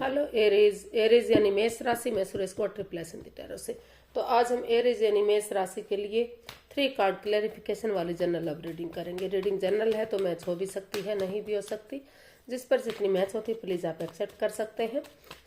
Hello Aries. Aries यानी मेष राशि में सुरेश को ट्रिपलेस इन द टैरो से। तो आज हम एरीज यानी मेष राशि के लिए 3 कार्ड क्लैरिफिकेशन वाली जनरल लव रीडिंग करेंगे। रीडिंग जनरल है तो मैच हो भी सकती है, नहीं भी हो सकती। जिस पर जितनी मैच होती है प्लीज आप एक्सेप्ट कर सकते हैं।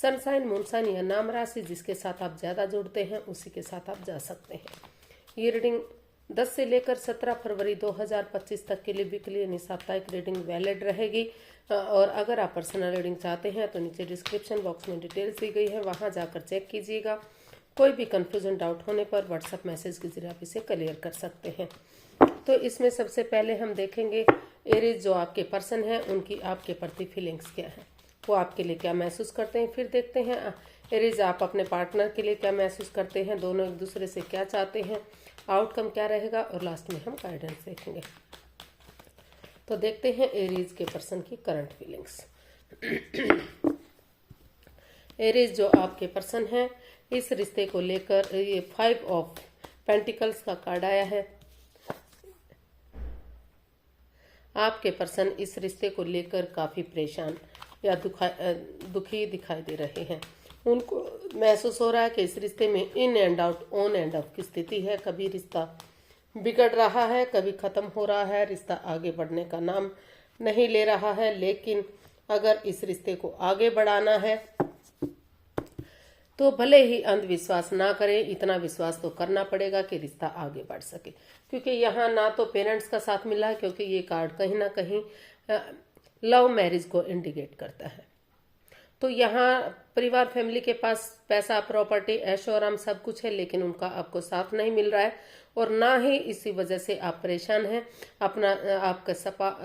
सनसाइन, मूनसाइन या नाम राशि जिसके साथ आप ज्यादा जुड़ते हैं उसी के साथ आप जा सकते हैं। ये रीडिंग 10 से लेकर 17 फरवरी 2025 तक के लिए वीकली यानी साप्ताहिक रीडिंग वैलिड रहेगी। और अगर आप पर्सनल रीडिंग चाहते हैं तो नीचे डिस्क्रिप्शन बॉक्स में डिटेल्स दी गई है, वहां जाकर चेक कीजिएगा। कोई भी कंफ्यूजन डाउट होने पर व्हाट्सएप मैसेज के जरिए आप इसे क्लियर कर सकते हैं। तो इसमें सबसे पहले हम देखेंगे एरीज जो आपके पर्सन है उनकी आपके प्रति फीलिंग्स क्या है, वो आपके लिए क्या महसूस करते हैं। फिर देखते हैं एरीज आप अपने पार्टनर के लिए क्या महसूस करते हैं, दोनों एक दूसरे से क्या चाहते हैं, आउटकम क्या रहेगा, और लास्ट में हम गाइडेंस देखेंगे। तो देखते हैं एरीज के पर्सन की करंट फीलिंग्स। एरीज जो आपके पर्सन है इस रिश्ते को लेकर, ये 5 ऑफ पेंटिकल्स का कार्ड आया है। आपके पर्सन इस रिश्ते को लेकर काफी परेशान या दुखी दिखाई दे रहे हैं। उनको महसूस हो रहा है कि इस रिश्ते में in and out, on end of की स्थिति है। कभी रिश्ता बिगड़ रहा है, कभी खत्म हो रहा है, रिश्ता आगे बढ़ने का नाम नहीं ले रहा है। लेकिन अगर इस रिश्ते को आगे बढ़ाना है तो भले ही अंधविश्वास ना करें, इतना विश्वास तो करना पड़ेगा कि रिश्ता आगे बढ़ सके। क्योंकि यहाँ ना तो पेरेंट्स का साथ मिला है, क्योंकि ये कार्ड कहीं ना कहीं लव मैरिज को इंडिकेट करता है। तो यहाँ परिवार, फैमिली के पास पैसा, प्रॉपर्टी, ऐशो आराम सब कुछ है, लेकिन उनका आपको साथ नहीं मिल रहा है। और ना ही इसी वजह से आप परेशान हैं। अपना आपका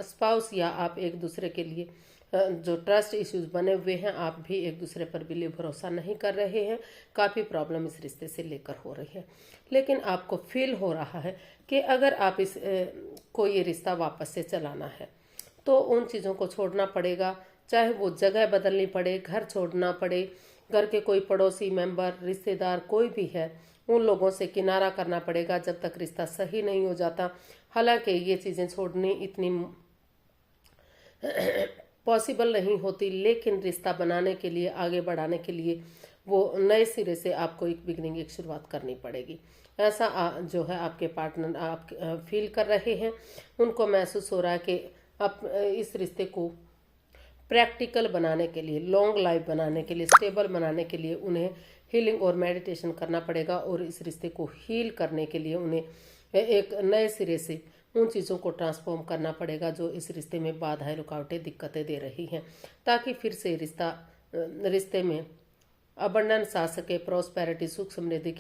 स्पाउस या आप एक दूसरे के लिए जो ट्रस्ट इश्यूज बने हुए हैं, आप भी एक दूसरे पर बिल्कुल भरोसा नहीं कर रहे हैं। काफ़ी प्रॉब्लम इस रिश्ते से लेकर हो रही है। लेकिन आपको फील हो रहा है कि अगर आप इस को ये रिश्ता वापस से चलाना है तो उन चीज़ों को छोड़ना पड़ेगा। चाहे वो जगह बदलनी पड़े, घर छोड़ना पड़े, घर के कोई पड़ोसी, मेंबर, रिश्तेदार कोई भी है, उन लोगों से किनारा करना पड़ेगा जब तक रिश्ता सही नहीं हो जाता। हालांकि ये चीज़ें छोड़नी इतनी पॉसिबल नहीं होती, लेकिन रिश्ता बनाने के लिए, आगे बढ़ाने के लिए वो नए सिरे से आपको एक बिगनिंग, एक शुरुआत करनी पड़ेगी। ऐसा जो है आपके पार्टनर आप फील कर रहे हैं। उनको महसूस हो रहा है कि आप इस रिश्ते को प्रैक्टिकल बनाने के लिए, लॉन्ग लाइफ बनाने के लिए, स्टेबल बनाने के लिए उन्हें हीलिंग और मेडिटेशन करना पड़ेगा। और इस रिश्ते को हील करने के लिए उन्हें एक नए सिरे से उन चीज़ों को ट्रांसफॉर्म करना पड़ेगा जो इस रिश्ते में बाधाएं, रुकावटें, दिक्कतें दे रही हैं, ताकि फिर से रिश्ते में अबंडेंस आ सके, प्रॉस्पेरिटी, सुख, समृद्धि,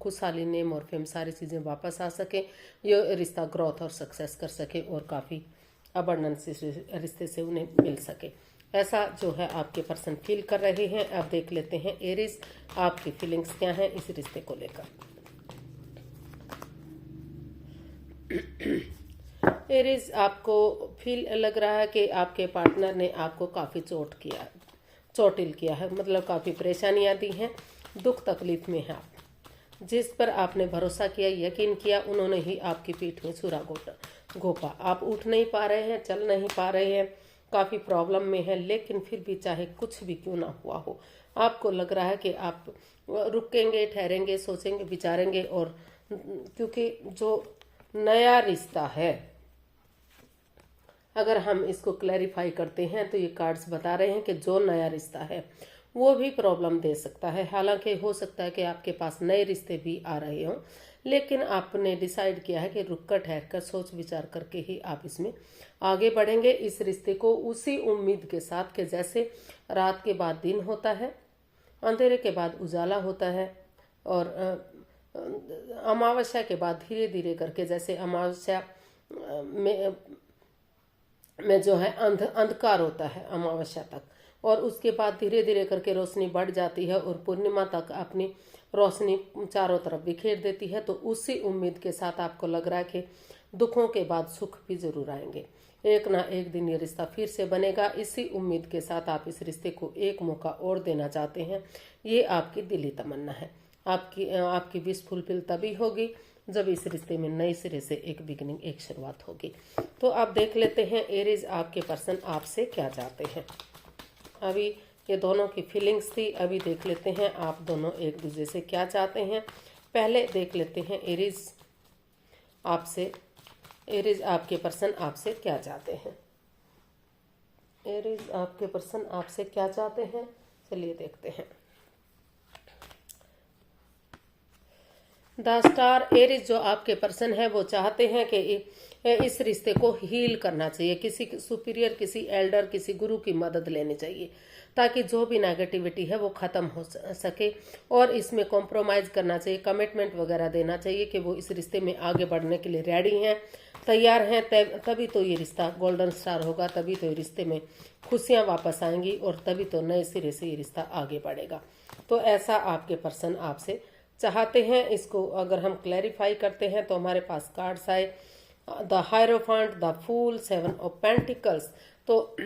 खुशहाली, नेम और फेम सारी चीज़ें वापस आ सके। ये रिश्ता ग्रोथ और सक्सेस कर सके और काफ़ी अबंडेंस इस रिश्ते से उन्हें मिल सके। ऐसा जो है आपके पर्सन फील कर रहे हैं। अब देख लेते हैं एरीज आपकी फीलिंग्स क्या हैं इस रिश्ते को लेकर। एरीज आपको फील लग रहा है कि आपके पार्टनर ने आपको काफ़ी चोटिल किया है, मतलब काफ़ी परेशानियां दी हैं, दुख तकलीफ में है आप। जिस पर आपने भरोसा किया, यकीन किया, उन्होंने ही आपकी पीठ में छुरा घोपा। आप उठ नहीं पा रहे हैं, चल नहीं पा रहे हैं, काफ़ी प्रॉब्लम में है। लेकिन फिर भी चाहे कुछ भी क्यों ना हुआ हो, आपको लग रहा है कि आप रुकेंगे, ठहरेंगे, सोचेंगे, विचारेंगे। और क्योंकि जो नया रिश्ता है, अगर हम इसको क्लैरिफाई करते हैं तो ये कार्ड्स बता रहे हैं कि जो नया रिश्ता है वो भी प्रॉब्लम दे सकता है। हालांकि हो सकता है कि आपके पास नए रिश्ते भी आ रहे हों, लेकिन आपने डिसाइड किया है कि रुक कर, ठहर कर, सोच विचार करके ही आप इसमें आगे बढ़ेंगे। इस रिश्ते को उसी उम्मीद के साथ कि जैसे रात के बाद दिन होता है, अंधेरे के बाद उजाला होता है, और अमावस्या के बाद धीरे धीरे करके, जैसे अमावस्या में जो है अंधकार होता है अमावस्या तक, और उसके बाद धीरे धीरे करके रोशनी बढ़ जाती है और पूर्णिमा तक अपनी रोशनी चारों तरफ बिखेर देती है। तो उसी उम्मीद के साथ आपको लग रहा है कि दुखों के बाद सुख भी जरूर आएंगे, एक ना एक दिन ये रिश्ता फिर से बनेगा। इसी उम्मीद के साथ आप इस रिश्ते को एक मौका और देना चाहते हैं। ये आपकी दिली तमन्ना है। आपकी विश फुलफिल तभी होगी जब इस रिश्ते में नए सिरे से एक बिगिनिंग, एक शुरुआत होगी। तो आप देख लेते हैं एरीज आपके पर्सन आपसे क्या चाहते हैं। अभी ये दोनों की फीलिंग्स थी। अभी देख लेते हैं आप दोनों एक दूसरे से क्या चाहते हैं। पहले देख लेते हैं एरीज आपके पर्सन आपसे क्या चाहते हैं। एरीज आपके पर्सन आपसे क्या चाहते हैं, चलिए देखते हैं। The star. एरीज जो आपके पर्सन है वो चाहते हैं कि इस रिश्ते को हील करना चाहिए, किसी सुपीरियर, किसी एल्डर, किसी गुरु की मदद लेनी चाहिए ताकि जो भी नेगेटिविटी है वो खत्म हो सके, और इसमें कॉम्प्रोमाइज करना चाहिए, कमिटमेंट वगैरह देना चाहिए कि वो इस रिश्ते में आगे बढ़ने के लिए रेडी हैं, तैयार हैं। तभी तो ये रिश्ता गोल्डन स्टार होगा, तभी तो ये रिश्ते में खुशियां वापस आएंगी, और तभी तो नए सिरे से ये रिश्ता आगे बढ़ेगा। तो ऐसा आपके पर्सन आपसे चाहते हैं। इसको अगर हम क्लैरिफाई करते हैं तो हमारे पास कार्ड्स आए the hierophant, the fool, 7 of pentacles. तो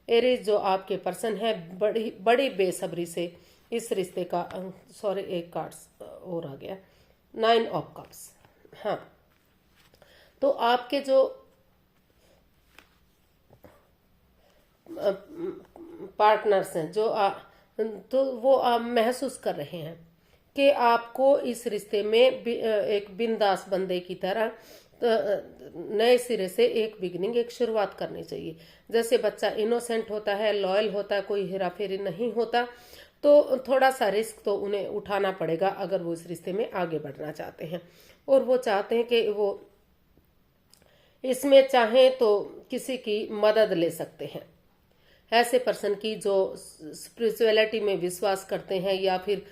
एरीज जो आपके पर्सन है बड़ी बेसब्री से इस रिश्ते का, सॉरी एक कार्ड्स और आ गया, 9 ऑफ कप्स। हाँ, तो आपके जो पार्टनर्स हैं तो वो आप महसूस कर रहे हैं कि आपको इस रिश्ते में एक बिंदास बंदे की तरह नए सिरे से एक बिगिनिंग, एक शुरुआत करनी चाहिए। जैसे बच्चा इनोसेंट होता है, लॉयल होता है, कोई हेरा फेरी नहीं होता, तो थोड़ा सा रिस्क तो उन्हें उठाना पड़ेगा अगर वो इस रिश्ते में आगे बढ़ना चाहते हैं। और वो चाहते हैं कि वो इसमें चाहे तो किसी की मदद ले सकते हैं, ऐसे पर्सन की जो स्पिरिचुअलिटी में विश्वास करते हैं, या फिर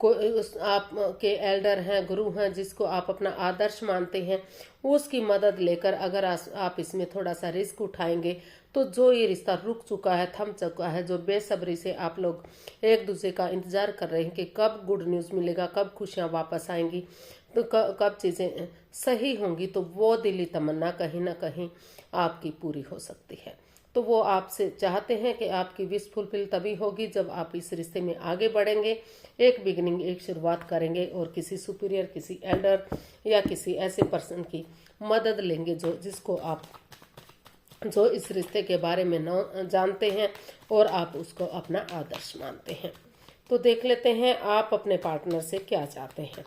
आप के एल्डर हैं, गुरु हैं, जिसको आप अपना आदर्श मानते हैं, उसकी मदद लेकर अगर आप इसमें थोड़ा सा रिस्क उठाएंगे तो जो ये रिश्ता रुक चुका है, थम चुका है, जो बेसब्री से आप लोग एक दूसरे का इंतजार कर रहे हैं कि कब गुड न्यूज़ मिलेगा, कब खुशियां वापस आएंगी, तो कब चीज़ें सही होंगी, तो वो दिली तमन्ना कहीं ना कहीं आपकी पूरी हो सकती है। तो वो आपसे चाहते हैं कि आपकी विश फुलफिल तभी होगी जब आप इस रिश्ते में आगे बढ़ेंगे, एक बिगिनिंग, एक शुरुआत करेंगे, और किसी सुपीरियर, किसी एल्डर या किसी ऐसे पर्सन की मदद लेंगे जो इस रिश्ते के बारे में न जानते हैं और आप उसको अपना आदर्श मानते हैं। तो देख लेते हैं आप अपने पार्टनर से क्या चाहते हैं।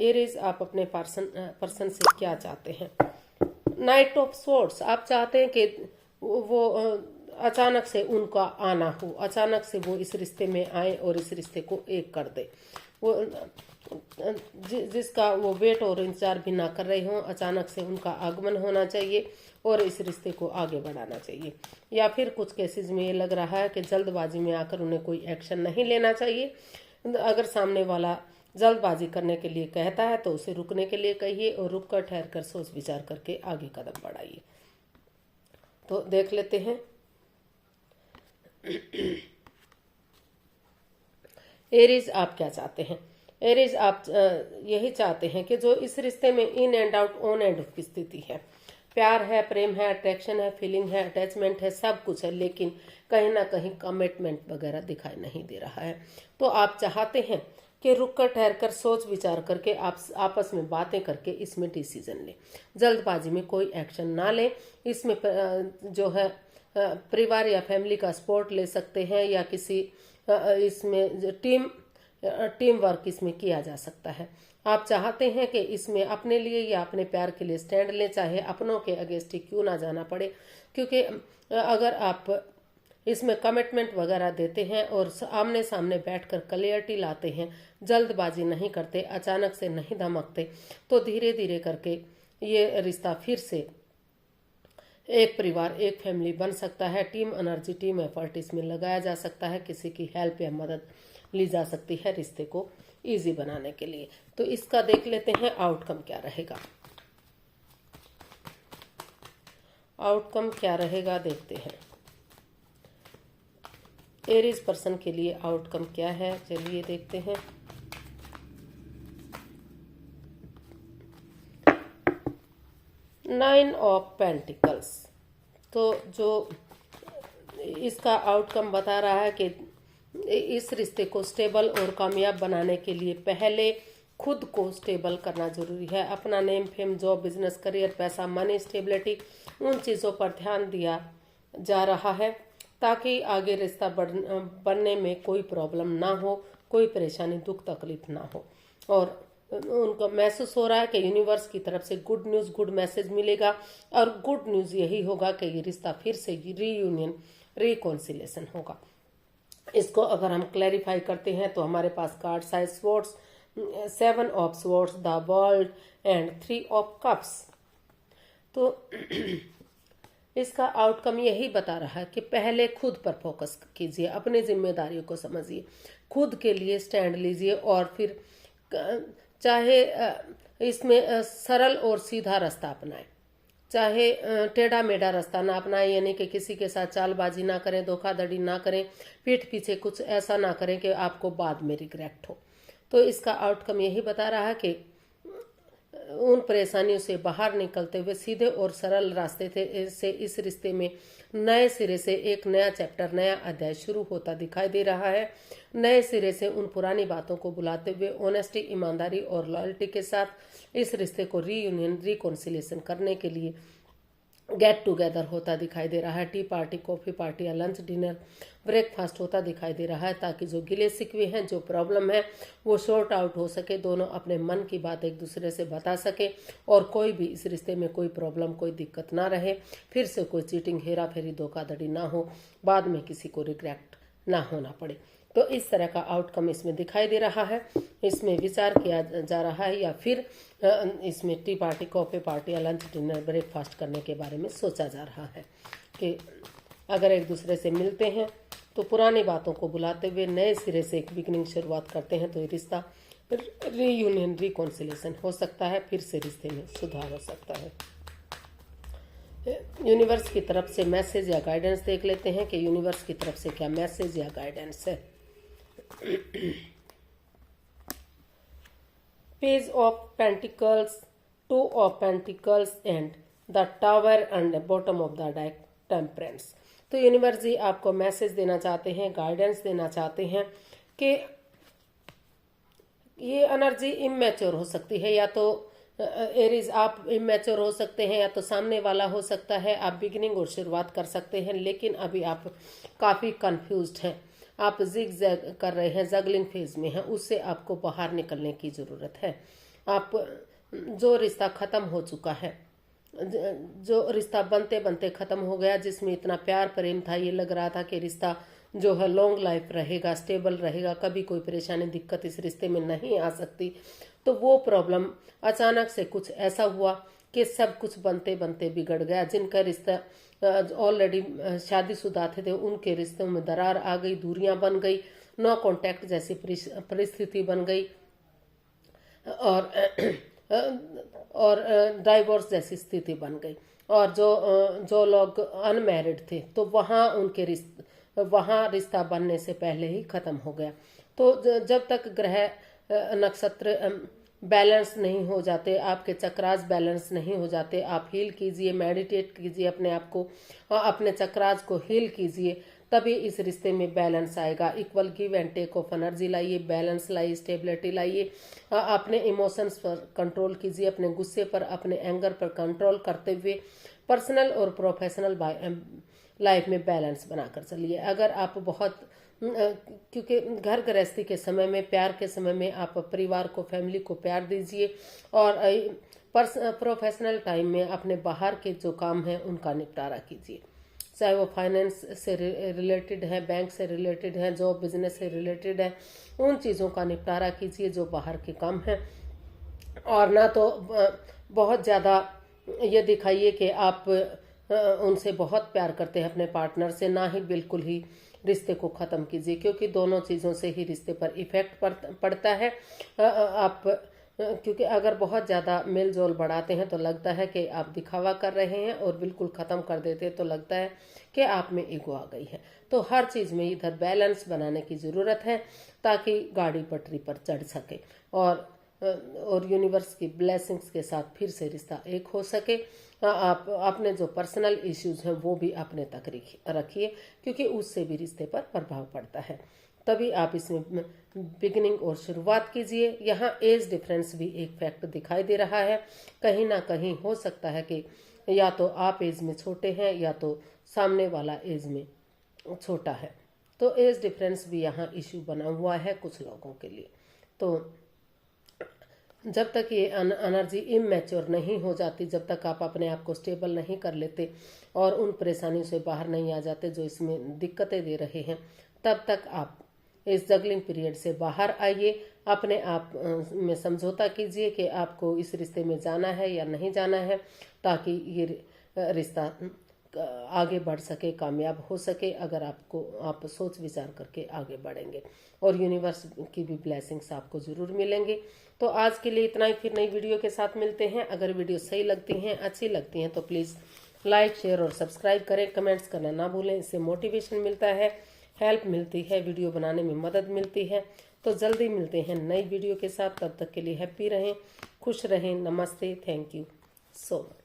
एरीज आप अपने पर्सन से क्या चाहते हैं। Night of swords. आप चाहते हैं कि वो अचानक से उनका आना हो, अचानक से वो इस रिश्ते में आए और इस रिश्ते को एक कर दे। वो जिसका वो वेट और इंतजार भी ना कर रहे हों, अचानक से उनका आगमन होना चाहिए और इस रिश्ते को आगे बढ़ाना चाहिए। या फिर कुछ केसेस में ये लग रहा है कि जल्दबाजी में आकर उन्हें कोई एक्शन नहीं लेना चाहिए। अगर सामने वाला जल्दबाजी करने के लिए कहता है तो उसे रुकने के लिए कहिए, और रुक कर ठहर कर सोच विचार करके आगे कदम बढ़ाइए। तो देख लेते हैं एरीज आप क्या चाहते हैं। एरीज आप यही चाहते हैं कि जो इस रिश्ते में in and out, on end of की स्थिति है, प्यार है, प्रेम है, अट्रैक्शन है, फीलिंग है, अटैचमेंट है, सब कुछ है, लेकिन कहीं ना कहीं कमिटमेंट वगैरह दिखाई नहीं दे रहा है। तो आप चाहते हैं कि रुक कर ठहर कर सोच विचार करके आप आपस में बातें करके इसमें डिसीजन लें, जल्दबाजी में कोई एक्शन ना लें। इसमें जो है परिवार या फैमिली का सपोर्ट ले सकते हैं, या किसी इसमें टीम वर्क इसमें किया जा सकता है। आप चाहते हैं कि इसमें अपने लिए या अपने प्यार के लिए स्टैंड लें, चाहे अपनों के अगेंस्ट ही क्यों ना जाना पड़े, क्योंकि अगर आप इसमें कमिटमेंट वगैरह देते हैं और आमने सामने बैठकर क्लियरिटी लाते हैं, जल्दबाजी नहीं करते, अचानक से नहीं धमकते, तो धीरे धीरे करके ये रिश्ता फिर से एक परिवार, एक फैमिली बन सकता है। टीम एनर्जी, टीम एफर्ट इसमें लगाया जा सकता है, किसी की हेल्प या मदद ली जा सकती है रिश्ते को इजी बनाने के लिए। तो इसका देख लेते हैं आउटकम क्या रहेगा। आउटकम क्या रहेगा देखते हैं। एरीज पर्सन के लिए आउटकम क्या है, चलिए देखते हैं। Nine of pentacles. तो जो इसका आउटकम बता रहा है कि इस रिश्ते को स्टेबल और कामयाब बनाने के लिए पहले खुद को स्टेबल करना जरूरी है। अपना name, fame, job, business, career, पैसा, मनी, स्टेबिलिटी, उन चीज़ों पर ध्यान दिया जा रहा है ताकि आगे रिश्ता बनने में कोई प्रॉब्लम ना हो, कोई परेशानी दुख तकलीफ ना हो। और उनको महसूस हो रहा है कि यूनिवर्स की तरफ से गुड न्यूज़, गुड मैसेज मिलेगा। और गुड न्यूज़ यही होगा कि ये रिश्ता फिर से रीयूनियन, रिकॉन्सिलेशन होगा। इसको अगर हम क्लैरिफाई करते हैं तो हमारे पास कार्ड साइज swords, 7 of swords, the world and 3 of cups. तो इसका आउटकम यही बता रहा है कि पहले खुद पर फोकस कीजिए, अपनी जिम्मेदारियों को समझिए, खुद के लिए स्टैंड लीजिए और फिर चाहे इसमें सरल और सीधा रास्ता अपनाएं, चाहे टेढ़ा मेढ़ा रास्ता ना अपनाएं, यानी कि किसी के साथ चालबाजी ना करें, धोखाधड़ी ना करें, पीठ पीछे कुछ ऐसा ना करें कि आपको बाद में रिग्रेट हो। तो इसका आउटकम यही बता रहा है कि उन परेशानियों से बाहर निकलते हुए सीधे और सरल रास्ते से इस रिश्ते में नए सिरे से एक नया चैप्टर, नया अध्याय शुरू होता दिखाई दे रहा है। नए सिरे से उन पुरानी बातों को बुलाते हुए ऑनेस्टी, ईमानदारी और लॉयल्टी के साथ इस रिश्ते को रीयूनियन, रिकॉन्सिलेशन करने के लिए गेट टुगेदर होता दिखाई दे रहा है। टी पार्टी, कॉफी पार्टी या लंच, डिनर, ब्रेकफास्ट होता दिखाई दे रहा है, ताकि जो गिले शिकवे हैं, जो प्रॉब्लम है, वो सॉर्ट आउट हो सके, दोनों अपने मन की बात एक दूसरे से बता सके और कोई भी इस रिश्ते में कोई प्रॉब्लम, कोई दिक्कत ना रहे, फिर से कोई चीटिंग, हेरा फेरी, धोखाधड़ी ना हो, बाद में किसी को रिग्रेट ना होना पड़े। तो इस तरह का आउटकम इसमें दिखाई दे रहा है। इसमें विचार किया जा रहा है या फिर इसमें टी पार्टी, कॉफी पार्टी या लंच, डिनर, ब्रेकफास्ट करने के बारे में सोचा जा रहा है कि अगर एक दूसरे से मिलते हैं तो पुरानी बातों को बुलाते हुए नए सिरे से एक बिगनिंग शुरुआत करते हैं, तो ये रिश्ता रीयूनियन, रिकॉन्सिलेशन हो सकता है, फिर से रिश्ते में सुधार हो सकता है। यूनिवर्स की तरफ से मैसेज या गाइडेंस देख लेते हैं कि यूनिवर्स की तरफ से क्या मैसेज या गाइडेंस है। Page of pentacles, 2 of pentacles and the tower and bottom of the deck, temperance. तो यूनिवर्स जी आपको मैसेज देना चाहते हैं, गाइडेंस देना चाहते हैं कि ये एनर्जी इमेच्योर हो सकती है, या तो एरीज आप इमेच्योर हो सकते हैं, या तो सामने वाला हो सकता है। आप बिगिनिंग और शुरुआत कर सकते हैं, लेकिन अभी आप काफ़ी कंफ्यूज्ड हैं, आप जिग जैग कर रहे हैं, जगलिंग फेज में हैं, उससे आपको बाहर निकलने की ज़रूरत है। आप जो रिश्ता ख़त्म हो चुका है, जो रिश्ता बनते बनते ख़त्म हो गया, जिसमें इतना प्यार प्रेम था, ये लग रहा था कि रिश्ता जो है लॉन्ग लाइफ रहेगा, स्टेबल रहेगा, कभी कोई परेशानी दिक्कत इस रिश्ते में नहीं आ सकती, तो वो प्रॉब्लम अचानक से कुछ ऐसा हुआ कि सब कुछ बनते बनते बिगड़ गया। जिनका रिश्ता ऑलरेडी शादीशुदा थे उनके रिश्तों में दरार आ गई, दूरियां बन गई, नो कांटेक्ट जैसी परिस्थिति बन गई और डाइवोर्स जैसी स्थिति बन गई। और जो लोग अनमैरिड थे तो वहाँ रिश्ता बनने से पहले ही खत्म हो गया। तो जब तक ग्रह नक्षत्र बैलेंस नहीं हो जाते, आपके चक्रास बैलेंस नहीं हो जाते, आप हील कीजिए, मेडिटेट कीजिए अपने आप को, अपने चक्रास को हील कीजिए, तभी इस रिश्ते में बैलेंस आएगा। Equal give and take of energy लाइए, बैलेंस लाइए, स्टेबिलिटी लाइए, अपने इमोशंस पर कंट्रोल कीजिए, अपने गुस्से पर, अपने एंगर पर कंट्रोल करते हुए पर्सनल और प्रोफेशनल लाइफ में बैलेंस बनाकर चलिए। अगर आप बहुत क्योंकि घर गृहस्थी के समय में, प्यार के समय में आप परिवार को, फैमिली को प्यार दीजिए, और प्रोफेशनल टाइम में अपने बाहर के जो काम हैं उनका निपटारा कीजिए, चाहे वो फाइनेंस से रिलेटेड है, बैंक से रिलेटेड है, जॉब बिजनेस से रिलेटेड है, उन चीज़ों का निपटारा कीजिए जो बाहर के काम हैं। और ना तो बहुत ज़्यादा ये दिखाइए कि आप उनसे बहुत प्यार करते हैं अपने पार्टनर से, ना ही बिल्कुल ही रिश्ते को ख़त्म कीजिए, क्योंकि दोनों चीज़ों से ही रिश्ते पर इफ़ेक्ट पड़ता है। क्योंकि अगर बहुत ज़्यादा मेल जोल बढ़ाते हैं तो लगता है कि आप दिखावा कर रहे हैं, और बिल्कुल ख़त्म कर देते हैं तो लगता है कि आप में ईगो आ गई है। तो हर चीज़ में इधर बैलेंस बनाने की ज़रूरत है ताकि गाड़ी पटरी पर चढ़ सके, और यूनिवर्स की ब्लेसिंग्स के साथ फिर से रिश्ता एक हो सके। आप अपने जो पर्सनल इश्यूज हैं वो भी अपने तक रखिए, क्योंकि उससे भी रिश्ते पर प्रभाव पड़ता है। तभी आप इसमें बिगिनिंग और शुरुआत कीजिए। यहाँ एज डिफरेंस भी एक फैक्ट दिखाई दे रहा है। कहीं ना कहीं हो सकता है कि या तो आप एज में छोटे हैं या तो सामने वाला एज में छोटा है। तो एज डिफरेंस भी यहाँ इशू बना हुआ है कुछ लोगों के लिए। तो जब तक ये एनर्जी इमैच्योर नहीं हो जाती, जब तक आप अपने आप को स्टेबल नहीं कर लेते और उन परेशानियों से बाहर नहीं आ जाते जो इसमें दिक्कतें दे रहे हैं, तब तक आप इस जगलिंग पीरियड से बाहर आइए। अपने आप में समझौता कीजिए कि आपको इस रिश्ते में जाना है या नहीं जाना है, ताकि ये रिश्ता आगे बढ़ सके, कामयाब हो सके, अगर आप सोच विचार करके आगे बढ़ेंगे। और यूनिवर्स की भी ब्लेसिंग्स आपको ज़रूर मिलेंगे। तो आज के लिए इतना ही, फिर नई वीडियो के साथ मिलते हैं। अगर वीडियो सही लगती हैं, अच्छी लगती हैं, तो प्लीज़ लाइक, शेयर और सब्सक्राइब करें। कमेंट्स करना ना भूलें, इससे मोटिवेशन मिलता है, हेल्प मिलती है, वीडियो बनाने में मदद मिलती है। तो जल्दी मिलते हैं नई वीडियो के साथ। तब तक के लिए हैप्पी रहें, खुश रहें। नमस्ते, थैंक यू सो मच।